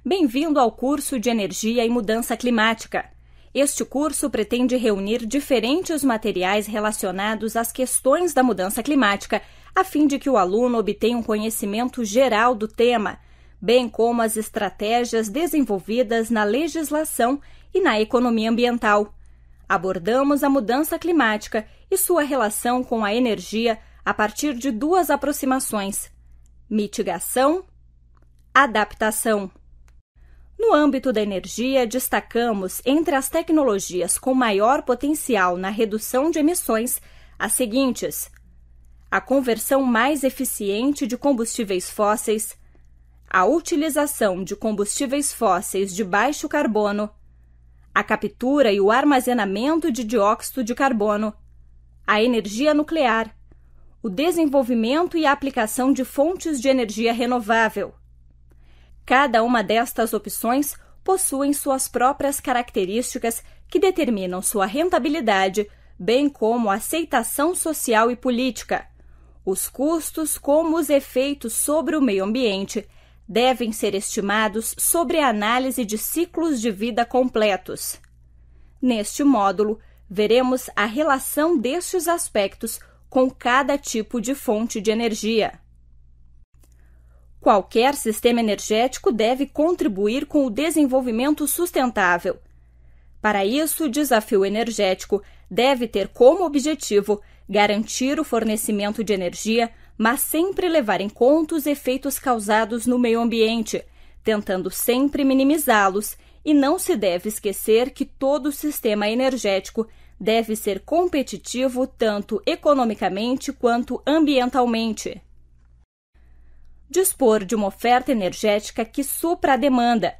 Bem-vindo ao curso de Energia e Mudança Climática. Este curso pretende reunir diferentes materiais relacionados às questões da mudança climática, a fim de que o aluno obtenha um conhecimento geral do tema, bem como as estratégias desenvolvidas na legislação e na economia ambiental. Abordamos a mudança climática e sua relação com a energia a partir de duas aproximações: mitigação, adaptação. No âmbito da energia, destacamos, entre as tecnologias com maior potencial na redução de emissões, as seguintes: a conversão mais eficiente de combustíveis fósseis, a utilização de combustíveis fósseis de baixo carbono, a captura e o armazenamento de dióxido de carbono, a energia nuclear, o desenvolvimento e a aplicação de fontes de energia renovável. Cada uma destas opções possuem suas próprias características que determinam sua rentabilidade, bem como a aceitação social e política. Os custos, como os efeitos sobre o meio ambiente, devem ser estimados sobre a análise de ciclos de vida completos. Neste módulo, veremos a relação destes aspectos com cada tipo de fonte de energia. Qualquer sistema energético deve contribuir com o desenvolvimento sustentável. Para isso, o desafio energético deve ter como objetivo garantir o fornecimento de energia, mas sempre levar em conta os efeitos causados no meio ambiente, tentando sempre minimizá-los, e não se deve esquecer que todo o sistema energético deve ser competitivo tanto economicamente quanto ambientalmente. Dispor de uma oferta energética que supra a demanda,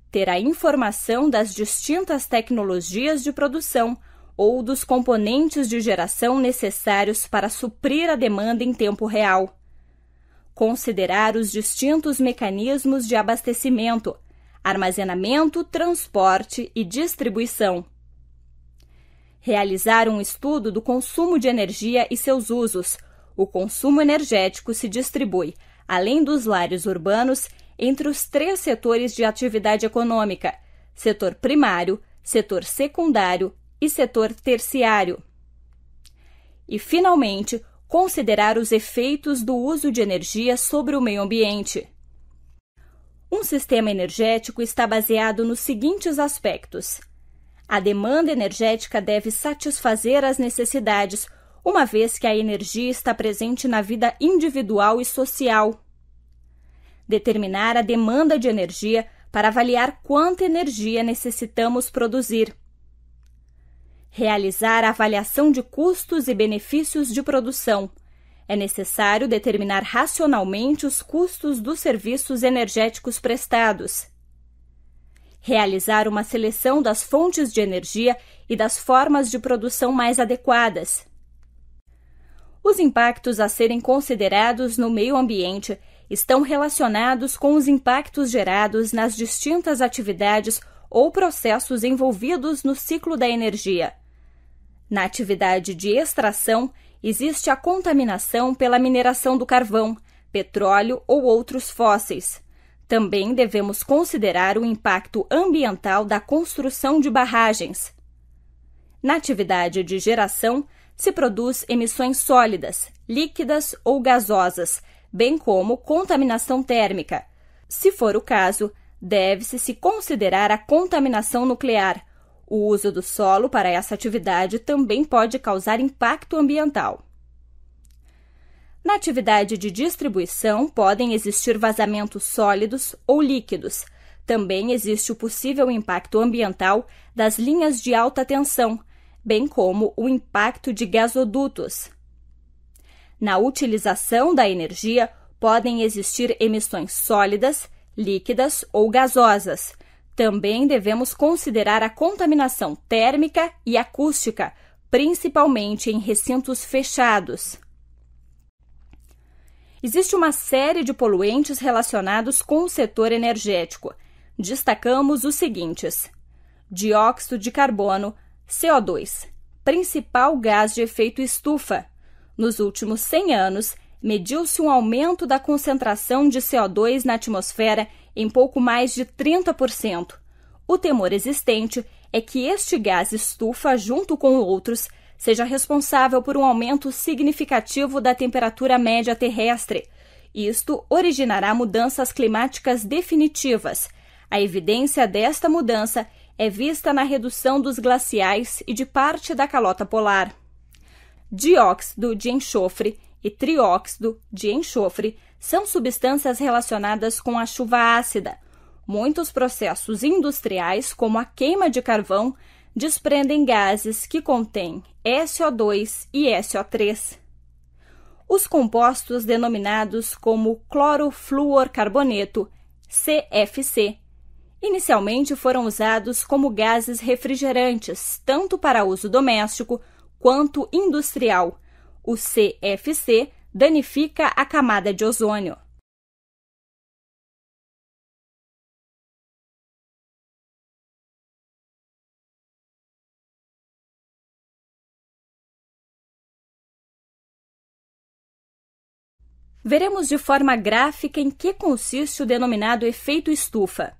ter a informação das distintas tecnologias de produção ou dos componentes de geração necessários para suprir a demanda em tempo real. Considerar os distintos mecanismos de abastecimento, armazenamento, transporte e distribuição. Realizar um estudo do consumo de energia e seus usos. O consumo energético se distribui, além dos lares urbanos, entre os 3 setores de atividade econômica: setor primário, setor secundário e setor terciário. E, finalmente, considerar os efeitos do uso de energia sobre o meio ambiente. Um sistema energético está baseado nos seguintes aspectos: a demanda energética deve satisfazer as necessidades, uma vez que a energia está presente na vida individual e social. Determinar a demanda de energia para avaliar quanta energia necessitamos produzir. Realizar a avaliação de custos e benefícios de produção. É necessário determinar racionalmente os custos dos serviços energéticos prestados. Realizar uma seleção das fontes de energia e das formas de produção mais adequadas. Os impactos a serem considerados no meio ambiente estão relacionados com os impactos gerados nas distintas atividades ou processos envolvidos no ciclo da energia. Na atividade de extração, existe a contaminação pela mineração do carvão, petróleo ou outros fósseis. Também devemos considerar o impacto ambiental da construção de barragens. Na atividade de geração, se produz emissões sólidas, líquidas ou gasosas, bem como contaminação térmica. Se for o caso, deve-se considerar a contaminação nuclear. O uso do solo para essa atividade também pode causar impacto ambiental. Na atividade de distribuição, podem existir vazamentos sólidos ou líquidos. Também existe o possível impacto ambiental das linhas de alta tensão, bem como o impacto de gasodutos. Na utilização da energia, podem existir emissões sólidas, líquidas ou gasosas. Também devemos considerar a contaminação térmica e acústica, principalmente em recintos fechados. Existe uma série de poluentes relacionados com o setor energético. Destacamos os seguintes: dióxido de carbono, CO2, principal gás de efeito estufa. Nos últimos 100 anos, mediu-se um aumento da concentração de CO2 na atmosfera em pouco mais de 30%. O temor existente é que este gás estufa, junto com outros, seja responsável por um aumento significativo da temperatura média terrestre. Isto originará mudanças climáticas definitivas. A evidência desta mudança é vista na redução dos glaciais e de parte da calota polar. Dióxido de enxofre e trióxido de enxofre são substâncias relacionadas com a chuva ácida. Muitos processos industriais, como a queima de carvão, desprendem gases que contêm SO2 e SO3. Os compostos denominados como clorofluorcarboneto, CFC, inicialmente foram usados como gases refrigerantes, tanto para uso doméstico quanto industrial. O CFC danifica a camada de ozônio. Veremos de forma gráfica em que consiste o denominado efeito estufa.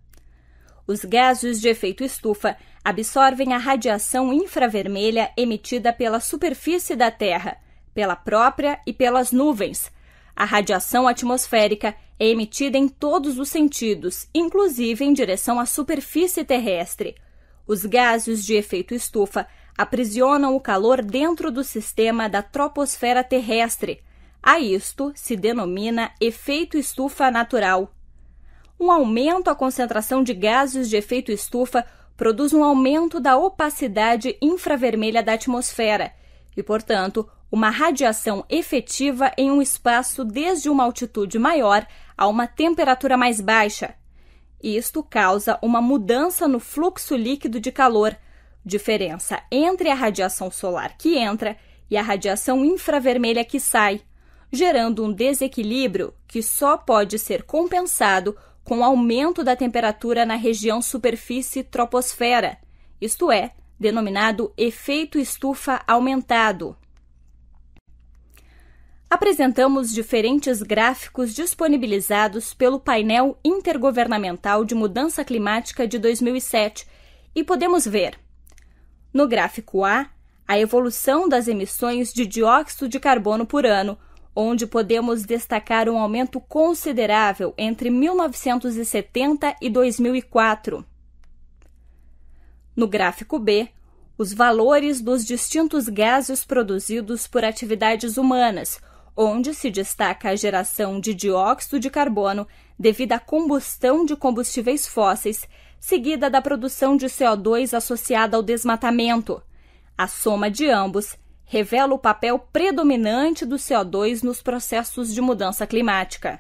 Os gases de efeito estufa absorvem a radiação infravermelha emitida pela superfície da Terra, pela própria e pelas nuvens. A radiação atmosférica é emitida em todos os sentidos, inclusive em direção à superfície terrestre. Os gases de efeito estufa aprisionam o calor dentro do sistema da troposfera terrestre. A isto se denomina efeito estufa natural. Um aumento à concentração de gases de efeito estufa produz um aumento da opacidade infravermelha da atmosfera e, portanto, uma radiação efetiva em um espaço desde uma altitude maior a uma temperatura mais baixa. Isto causa uma mudança no fluxo líquido de calor, diferença entre a radiação solar que entra e a radiação infravermelha que sai, gerando um desequilíbrio que só pode ser compensado com o aumento da temperatura na região superfície-troposfera, isto é, denominado efeito estufa aumentado. Apresentamos diferentes gráficos disponibilizados pelo Painel Intergovernamental de Mudança Climática de 2007 e podemos ver, no gráfico A, a evolução das emissões de dióxido de carbono por ano, onde podemos destacar um aumento considerável entre 1970 e 2004. No gráfico B, os valores dos distintos gases produzidos por atividades humanas, onde se destaca a geração de dióxido de carbono devido à combustão de combustíveis fósseis, seguida da produção de CO2 associada ao desmatamento. A soma de ambos revela o papel predominante do CO2 nos processos de mudança climática.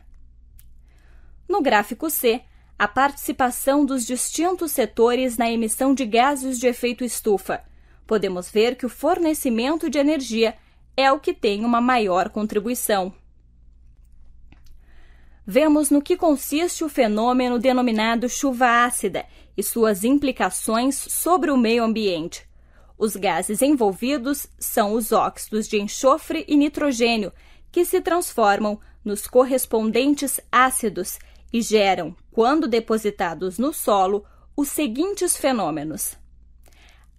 No gráfico C, a participação dos distintos setores na emissão de gases de efeito estufa. Podemos ver que o fornecimento de energia é o que tem uma maior contribuição. Vemos no que consiste o fenômeno denominado chuva ácida e suas implicações sobre o meio ambiente. Os gases envolvidos são os óxidos de enxofre e nitrogênio, que se transformam nos correspondentes ácidos e geram, quando depositados no solo, os seguintes fenômenos: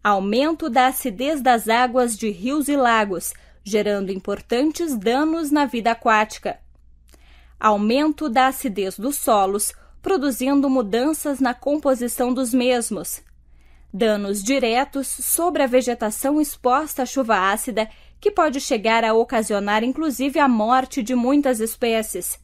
aumento da acidez das águas de rios e lagos, gerando importantes danos na vida aquática. Aumento da acidez dos solos, produzindo mudanças na composição dos mesmos. Danos diretos sobre a vegetação exposta à chuva ácida, que pode chegar a ocasionar inclusive a morte de muitas espécies.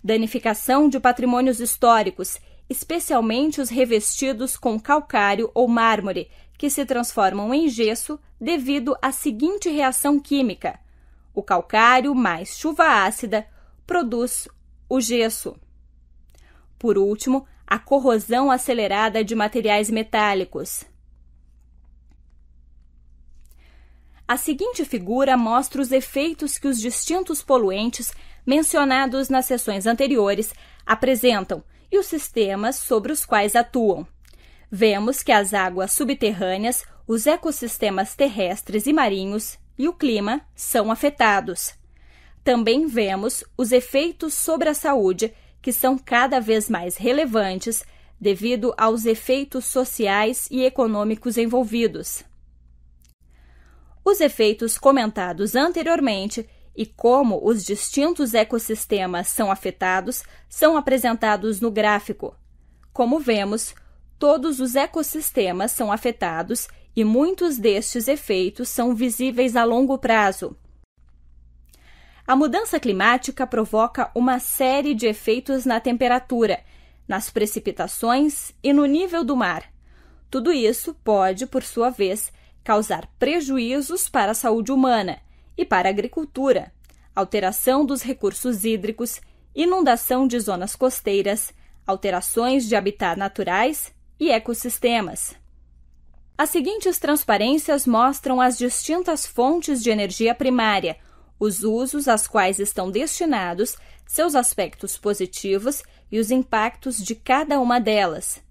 Danificação de patrimônios históricos, especialmente os revestidos com calcário ou mármore, que se transformam em gesso devido à seguinte reação química: o calcário mais chuva ácida produz o gesso. Por último, a corrosão acelerada de materiais metálicos. A seguinte figura mostra os efeitos que os distintos poluentes mencionados nas seções anteriores apresentam e os sistemas sobre os quais atuam. Vemos que as águas subterrâneas, os ecossistemas terrestres e marinhos e o clima são afetados. Também vemos os efeitos sobre a saúde, que são cada vez mais relevantes devido aos efeitos sociais e econômicos envolvidos. Os efeitos comentados anteriormente e como os distintos ecossistemas são afetados são apresentados no gráfico. Como vemos, todos os ecossistemas são afetados e muitos destes efeitos são visíveis a longo prazo. A mudança climática provoca uma série de efeitos na temperatura, nas precipitações e no nível do mar. Tudo isso pode, por sua vez, causar prejuízos para a saúde humana e para a agricultura, alteração dos recursos hídricos, inundação de zonas costeiras, alterações de habitat naturais e ecossistemas. As seguintes transparências mostram as distintas fontes de energia primária, os usos às quais estão destinados, seus aspectos positivos e os impactos de cada uma delas.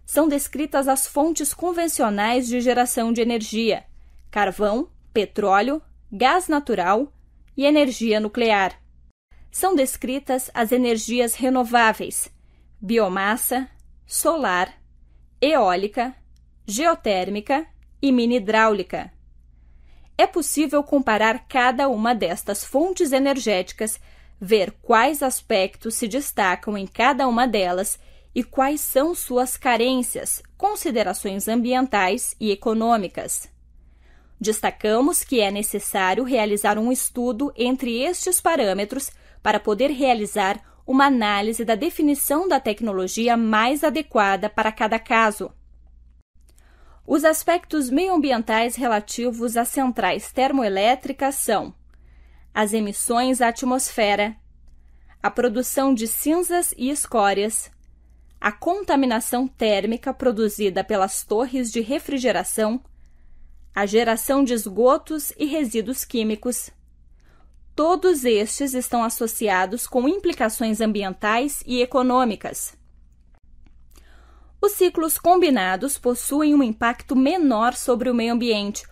São descritas as fontes convencionais de geração de energia: carvão, petróleo, gás natural e energia nuclear. São descritas as energias renováveis: biomassa, solar, eólica, geotérmica e mini-hidráulica. É possível comparar cada uma destas fontes energéticas, ver quais aspectos se destacam em cada uma delas e quais são suas carências, considerações ambientais e econômicas. Destacamos que é necessário realizar um estudo entre estes parâmetros para poder realizar uma análise da definição da tecnologia mais adequada para cada caso. Os aspectos meioambientais relativos às centrais termoelétricas são as emissões à atmosfera, a produção de cinzas e escórias, a contaminação térmica produzida pelas torres de refrigeração, a geração de esgotos e resíduos químicos. Todos estes estão associados com implicações ambientais e econômicas. Os ciclos combinados possuem um impacto menor sobre o meio ambiente,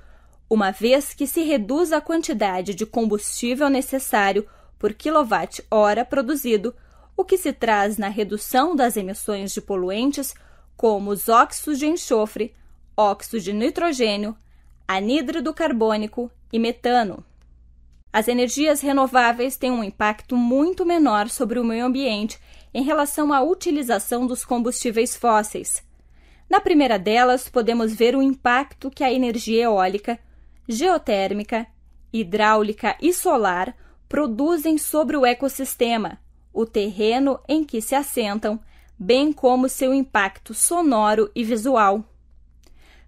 uma vez que se reduz a quantidade de combustível necessário por quilowatt-hora produzido, o que se traz na redução das emissões de poluentes como os óxidos de enxofre, óxido de nitrogênio, anidrido carbônico e metano. As energias renováveis têm um impacto muito menor sobre o meio ambiente em relação à utilização dos combustíveis fósseis. Na primeira delas, podemos ver o impacto que a energia eólica, geotérmica, hidráulica e solar produzem sobre o ecossistema, o terreno em que se assentam, bem como seu impacto sonoro e visual.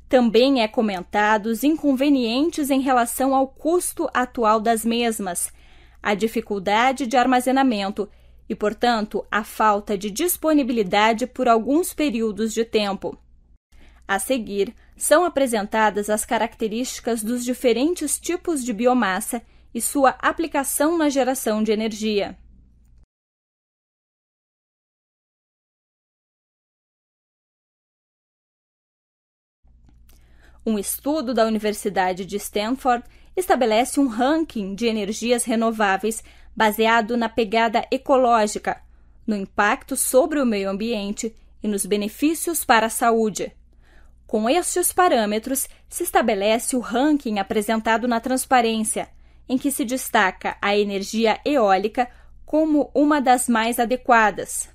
Também é comentado os inconvenientes em relação ao custo atual das mesmas, a dificuldade de armazenamento e, portanto, a falta de disponibilidade por alguns períodos de tempo. A seguir, são apresentadas as características dos diferentes tipos de biomassa e sua aplicação na geração de energia. Um estudo da Universidade de Stanford estabelece um ranking de energias renováveis baseado na pegada ecológica, no impacto sobre o meio ambiente e nos benefícios para a saúde. Com estes parâmetros, se estabelece o ranking apresentado na transparência, em que se destaca a energia eólica como uma das mais adequadas.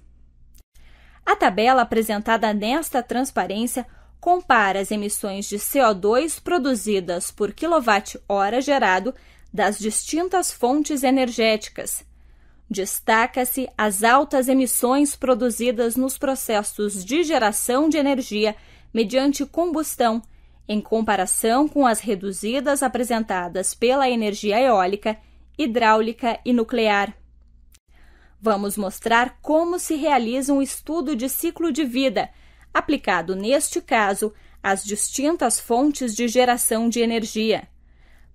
A tabela apresentada nesta transparência compara as emissões de CO2 produzidas por quilowatt-hora gerado das distintas fontes energéticas. Destaca-se as altas emissões produzidas nos processos de geração de energia mediante combustão, em comparação com as reduzidas apresentadas pela energia eólica, hidráulica e nuclear. Vamos mostrar como se realiza um estudo de ciclo de vida, aplicado, neste caso, às distintas fontes de geração de energia.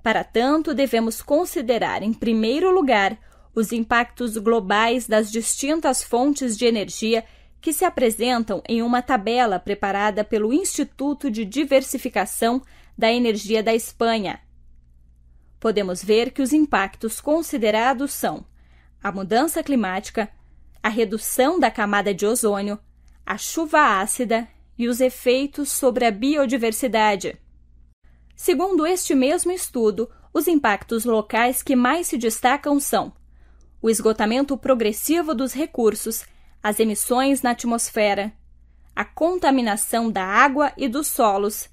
Para tanto, devemos considerar, em primeiro lugar, os impactos globais das distintas fontes de energia que se apresentam em uma tabela preparada pelo Instituto de Diversificação da Energia da Espanha. Podemos ver que os impactos considerados são a mudança climática, a redução da camada de ozônio, a chuva ácida e os efeitos sobre a biodiversidade. Segundo este mesmo estudo, os impactos locais que mais se destacam são o esgotamento progressivo dos recursos, as emissões na atmosfera, a contaminação da água e dos solos,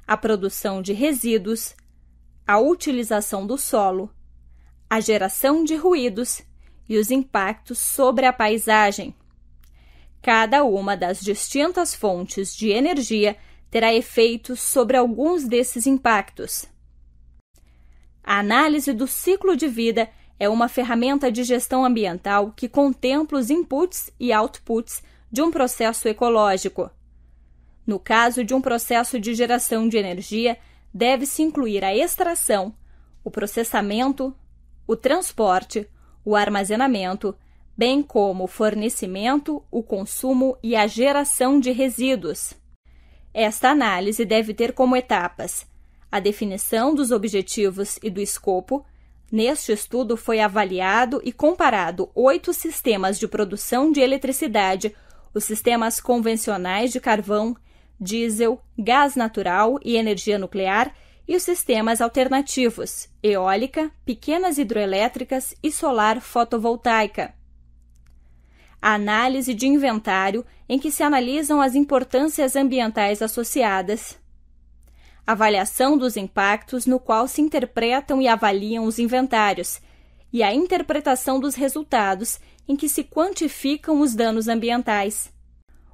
a produção de resíduos, a utilização do solo, a geração de ruídos e os impactos sobre a paisagem. Cada uma das distintas fontes de energia terá efeitos sobre alguns desses impactos. A análise do ciclo de vida é uma ferramenta de gestão ambiental que contempla os inputs e outputs de um processo ecológico. No caso de um processo de geração de energia, deve-se incluir a extração, o processamento, o transporte, o armazenamento, bem como o fornecimento, o consumo e a geração de resíduos. Esta análise deve ter como etapas a definição dos objetivos e do escopo. Neste estudo foi avaliado e comparado 8 sistemas de produção de eletricidade, os sistemas convencionais de carvão, diesel, gás natural e energia nuclear e os sistemas alternativos, eólica, pequenas hidroelétricas e solar fotovoltaica. A análise de inventário, em que se analisam as importâncias ambientais associadas. Avaliação dos impactos, no qual se interpretam e avaliam os inventários. E a interpretação dos resultados, em que se quantificam os danos ambientais.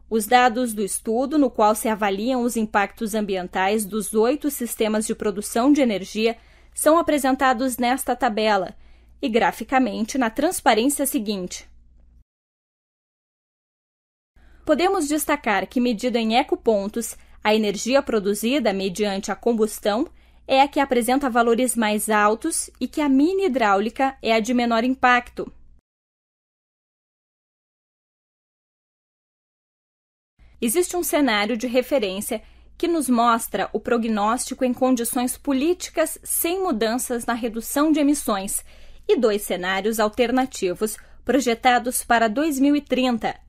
Os dados do estudo, no qual se avaliam os impactos ambientais dos 8 sistemas de produção de energia, são apresentados nesta tabela e graficamente na transparência seguinte. Podemos destacar que, medida em ecopontos, a energia produzida mediante a combustão é a que apresenta valores mais altos e que a mini hidráulica é a de menor impacto. Existe um cenário de referência que nos mostra o prognóstico em condições políticas sem mudanças na redução de emissões e 2 cenários alternativos projetados para 2030.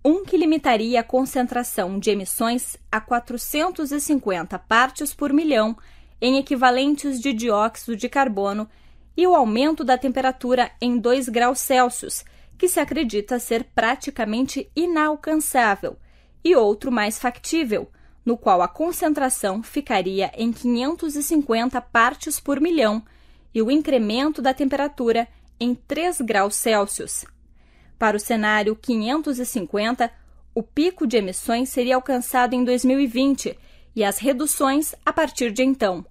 Um que limitaria a concentração de emissões a 450 partes por milhão em equivalentes de dióxido de carbono e o aumento da temperatura em 2 graus Celsius, que se acredita ser praticamente inalcançável, e outro mais factível, no qual a concentração ficaria em 550 partes por milhão e o incremento da temperatura em 3 graus Celsius. Para o cenário 550, o pico de emissões seria alcançado em 2020 e as reduções a partir de então.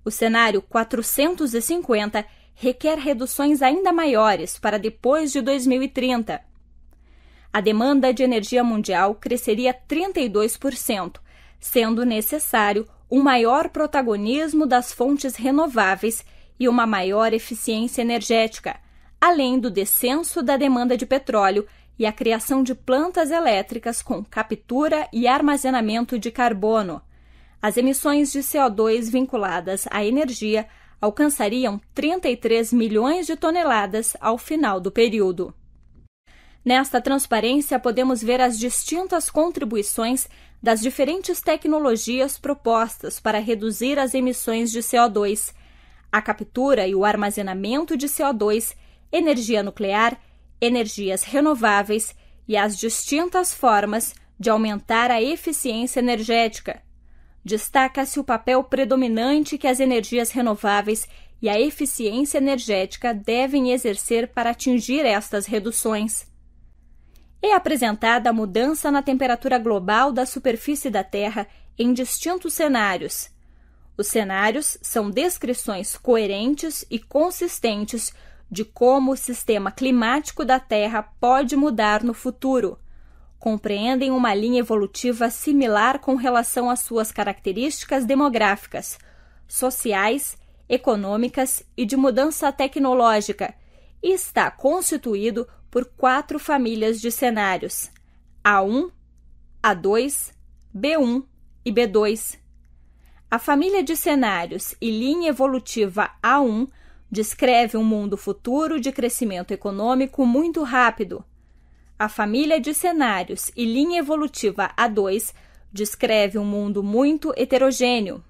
O cenário 450 requer reduções ainda maiores para depois de 2030. A demanda de energia mundial cresceria 32%, sendo necessário um maior protagonismo das fontes renováveis e uma maior eficiência energética, além do descenso da demanda de petróleo e a criação de plantas elétricas com captura e armazenamento de carbono. As emissões de CO2 vinculadas à energia alcançariam 33 milhões de toneladas ao final do período. Nesta transparência, podemos ver as distintas contribuições das diferentes tecnologias propostas para reduzir as emissões de CO2, a captura e o armazenamento de CO2, energia nuclear, energias renováveis e as distintas formas de aumentar a eficiência energética. Destaca-se o papel predominante que as energias renováveis e a eficiência energética devem exercer para atingir estas reduções. É apresentada a mudança na temperatura global da superfície da Terra em distintos cenários. Os cenários são descrições coerentes e consistentes de como o sistema climático da Terra pode mudar no futuro. Compreendem uma linha evolutiva similar com relação às suas características demográficas, sociais, econômicas e de mudança tecnológica, e está constituído por 4 famílias de cenários: A1, A2, B1 e B2. A família de cenários e linha evolutiva A1 descreve um mundo futuro de crescimento econômico muito rápido. A família de cenários e linha evolutiva A2 descreve um mundo muito heterogêneo.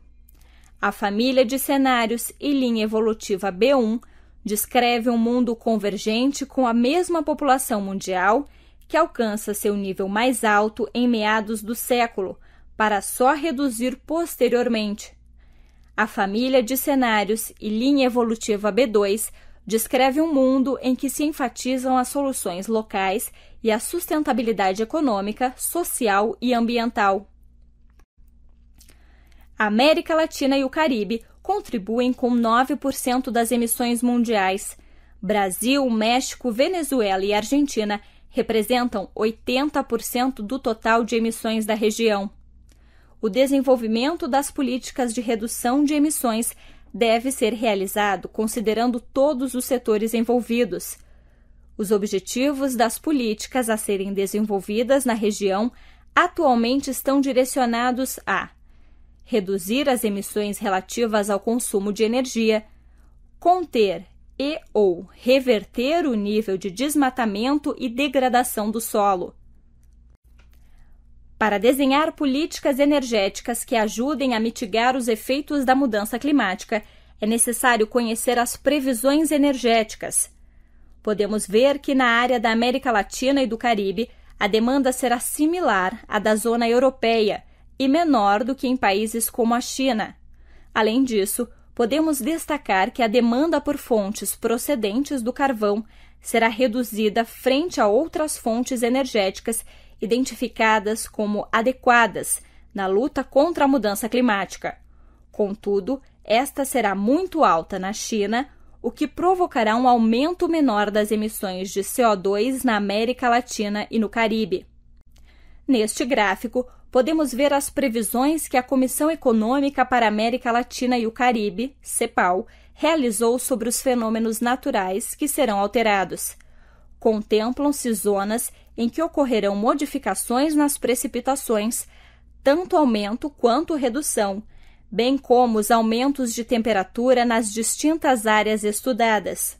A família de cenários e linha evolutiva B1 descreve um mundo convergente com a mesma população mundial que alcança seu nível mais alto em meados do século, para só reduzir posteriormente. A família de cenários e linha evolutiva B2 descreve um mundo em que se enfatizam as soluções locais e a sustentabilidade econômica, social e ambiental. A América Latina e o Caribe contribuem com 9% das emissões mundiais. Brasil, México, Venezuela e Argentina representam 80% do total de emissões da região. O desenvolvimento das políticas de redução de emissões deve ser realizado considerando todos os setores envolvidos. Os objetivos das políticas a serem desenvolvidas na região atualmente estão direcionados a reduzir as emissões relativas ao consumo de energia, conter ou reverter o nível de desmatamento e degradação do solo. Para desenhar políticas energéticas que ajudem a mitigar os efeitos da mudança climática, é necessário conhecer as previsões energéticas. Podemos ver que na área da América Latina e do Caribe, a demanda será similar à da zona europeia e menor do que em países como a China. Além disso, podemos destacar que a demanda por fontes procedentes do carvão será reduzida frente a outras fontes energéticas identificadas como adequadas na luta contra a mudança climática. Contudo, esta será muito alta na China, o que provocará um aumento menor das emissões de CO2 na América Latina e no Caribe. Neste gráfico, podemos ver as previsões que a Comissão Econômica para a América Latina e o Caribe, CEPAL, realizou sobre os fenômenos naturais que serão alterados. Contemplam-se zonas em que ocorrerão modificações nas precipitações, tanto aumento quanto redução, bem como os aumentos de temperatura nas distintas áreas estudadas.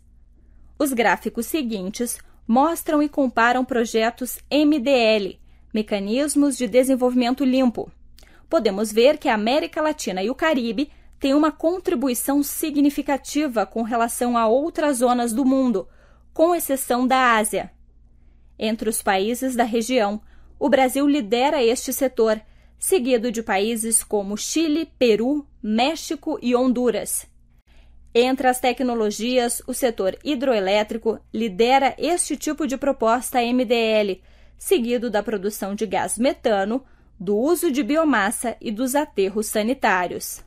Os gráficos seguintes mostram e comparam projetos MDL, Mecanismos de Desenvolvimento Limpo. Podemos ver que a América Latina e o Caribe têm uma contribuição significativa com relação a outras zonas do mundo, com exceção da Ásia. Entre os países da região, o Brasil lidera este setor, seguido de países como Chile, Peru, México e Honduras. Entre as tecnologias, o setor hidroelétrico lidera este tipo de proposta MDL, seguido da produção de gás metano, do uso de biomassa e dos aterros sanitários.